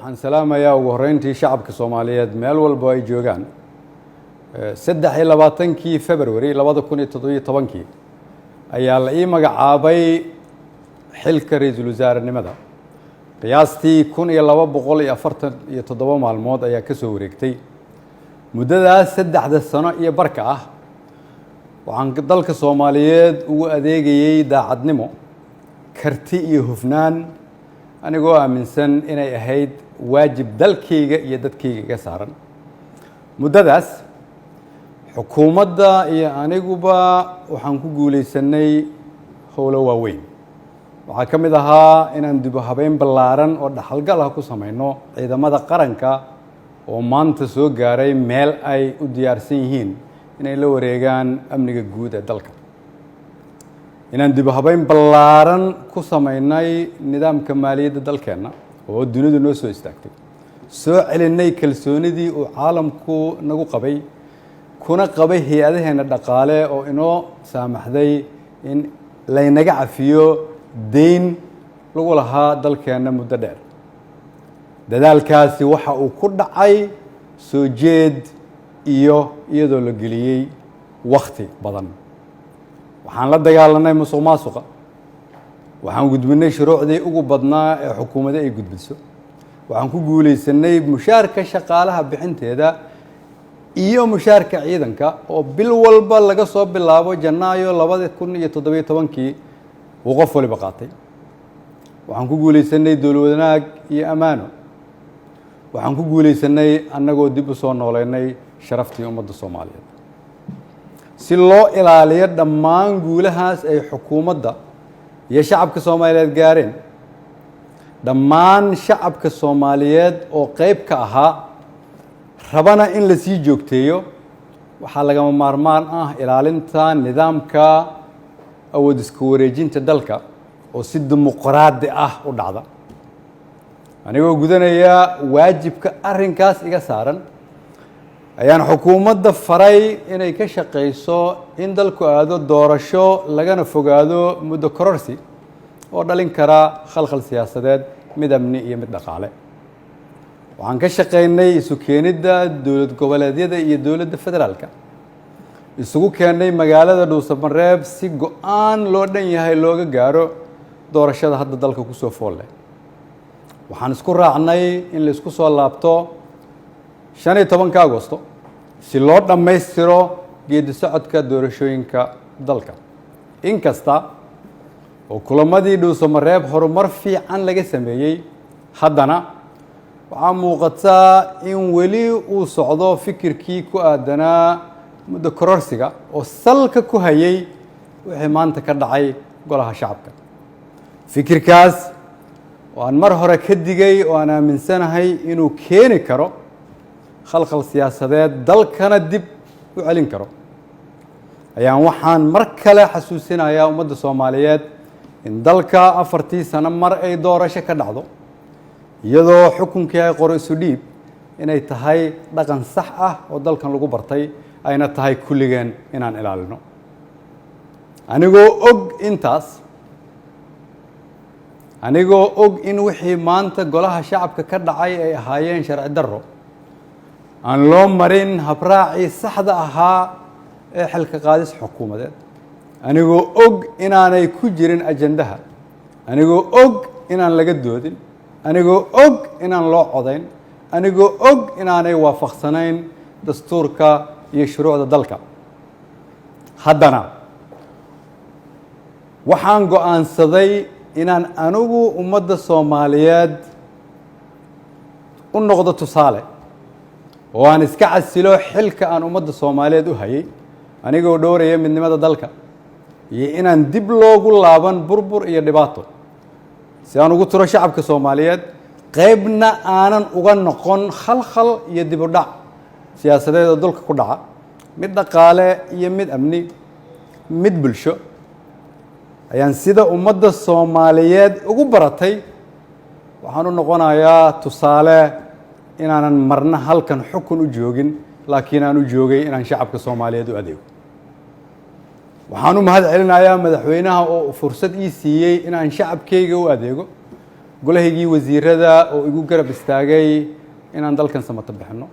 waxaan salaamayaa ugu horeyntii shacabka Soomaaliyeed meel walba ay joogaan 23 February 2017 ayaa la ii magacaabay xilka ra'iisul wasaarenimada qiyaastii 1247 maalmood ayaa ka soo wareegtay muddadaas 3 sano iyo barka ah waxaan dalka Soomaaliyeed ugu adeegayay daacadnimo karti iyo hufnaan anigoo aaminsan inay ahayd waajib dalkayga iyo dadkayga iga saaran muddadaas xukuumadda iyo aniguba waxaan ku guuleysanay howlo waaweyn waxaa ka mid ahaa inaan dib u habeyn ballaaran oo dhaxalgal ah ku samayno ciidamada qaranka oo maanta soo gaaray meel ay u diyaarsan yihiin inay la wareegaan amniga guud ee dalka inaan dib u habeyn ballaaran ku samaynay nidaamka maaliyadda dalkeenna oo dunidu noo soo istaagtay soo celinay kalsoonidii uu caalamku nagu qabay kuna qabay hay'adaheena dhaqaale oo inoo saamaxday in laynaga cafiyo deyn lagu lahaa dalkeenna muddo dheer dadaalkaasi waxa uu ku dhacay soo jeed iyo iyadoo la geliyey wakhti badan waxaan la dagaalanay musuqmaasuqa waxaan gudbinay shuruucdii ugu badnaa ee xukuumadda ay gudbiso waxaan ku guuleysanay mushaarka shaqaalaha bixinteeda iyo mushaarka ciidanka oo bil walba laga soo bilaabo Janaayo 2017 uu qof waliba qaatay waxaan ku guuleysanay dowlad wanaag iyo amaano waxaan ku guuleysanay annagoo dib u soo nooleynay sharaftii ummadda Soomaaliyeed si loo ilaaliyo dhammaan guulahaas ay xukuumadda iyo shacabka Soomaaliyeed gaareen dhammaan shacabka Soomaaliyeed oo qayb ka ahaa rabana in la sii joogteeyo waxaa lagama maarmaan ah ilaalinta nidaamka awood isku wareejinta dalka oo si dimuqraadi ah u dhacda anigoo gudanaya waajibka arrinkaas iga saaran ayaan xukuumadda faray inay ka shaqeyso in dalku aado doorasho lagana fogaado muddo kororsi oo dhalin kara khalkhal siyaasadeed mid amni iyo mid dhaqaale waxaan ka shaqeynay isu keenidda dowlad goboleedyada iyo dowladda federaalka isugu keenay magaalada Dhuusamareeb si go'aan loo dhan yahay looga gaaro doorashada hadda dalka ku soo fool leh waxaan isku raacnay in la isku soo laabto 15 Agoosto si loo dhammaystiro geedi socodka doorashooyinka dalka inkasta oo kulamadii Dhuusamareeb horumar fiican laga sameeyay haddana waxaa muuqata in weli uu socdo fikirkii ku aadanaa muddo kororsiga oo salka ku hayay wixii maanta ka dhacay golaha shacabka fikirkaas oo aan mar hore ka digay oo aan aaminsanahay inuu keeni karo khalkhal siyaasadeed dalkana dib u celin karo ayaan waxaan mar kale xasuusinayaa ummadda Soomaaliyeed in dalka 4 sano mar ay doorasho ka dhacdo iyadoo xukunkii ay qoro isu dhiib inay tahay dhaqan sax ah oo dalkan lagu bartay ayna tahay kulligeen inaan ilaalino anigoo og in wixii maanta golaha shacabka ka dhacay ay ahaayeen sharci darro aan loo marin habraacii saxda ahaa ee xilka qaadis xukuumadeed anigoo og inaanay ku jirin ajandaha anigoo og inaan laga doodin anigoo og inaan loo codayn anigoo og inaanay waafaqsanayn dastuurka iyo shuruucda dalka haddana waxaan go'aansaday inaan anigu ummadda Soomaaliyeed u noqdo tusaale oo aan iska casilo xilka aan ummadda Soomaaliyeed u hayay anigoo dhowraya midnimada dalka iyo inaan dib loogu laaban burbur iyo dhibaato si aan ugu tiro shacabka Soomaaliyeed qaybna aanan uga noqon khalkhal iyo dib u dhac siyaasadeed oo dalka ku dhaca mid dhaqaale iyo mid amni mid bulsho ayaan sida ummadda Soomaaliyeed ugu baratay waxaan u noqonayaa tusaale inaanan marna halkan xukun u joogin laakiin aan u joogay inaan shacabka Soomaaliyeed u adeego waxaan u mahad celinayaa madaxweynaha oo fursad ii siiyay inaan shacabkayga u adeego golahaygii wasiirada oo igu garab istaagay inaan dalkan samato bixino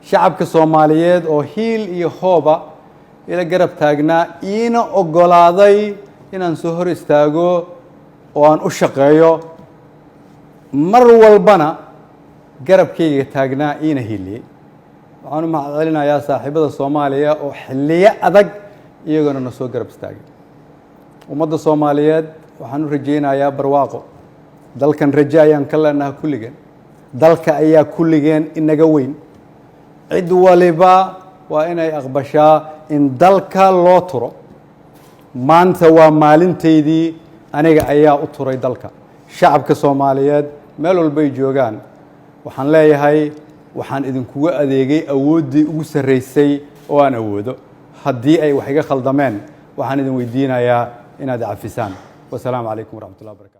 shacabka Soomaaliyeed oo hiil iyo hooba ila garab taagnaa iina ogolaaday inaan soo hor istaago oo aan u shaqeeyo mar walbana garabkayga taagnaa iina hiiliyay waxaan u mahadcelinayaa saaxiibada Soomaaliya oo xilliyo adag iyaguna na soo garab istaagay ummadda Soomaaliyeed waxaan u rajaynayaa barwaaqo dalkan rajo ayaan ka leenahay kulligeen dalka ayaa kulligeen inaga weyn cid waliba waa inay aqbashaa in dalka loo turo maanta waa maalinteydii aniga ayaa u turay dalka shacabka Soomaaliyeed meel walba ay joogaan waxaan leeyahay waxaan idinkuga adeegay awooddii ugu sarreysay oo aan awoodo haddii ay wax iga khaldameen waxaan idin weydiinayaa inaad cafisaan wasalaamu calaykum waraxmatullahi wabarakatu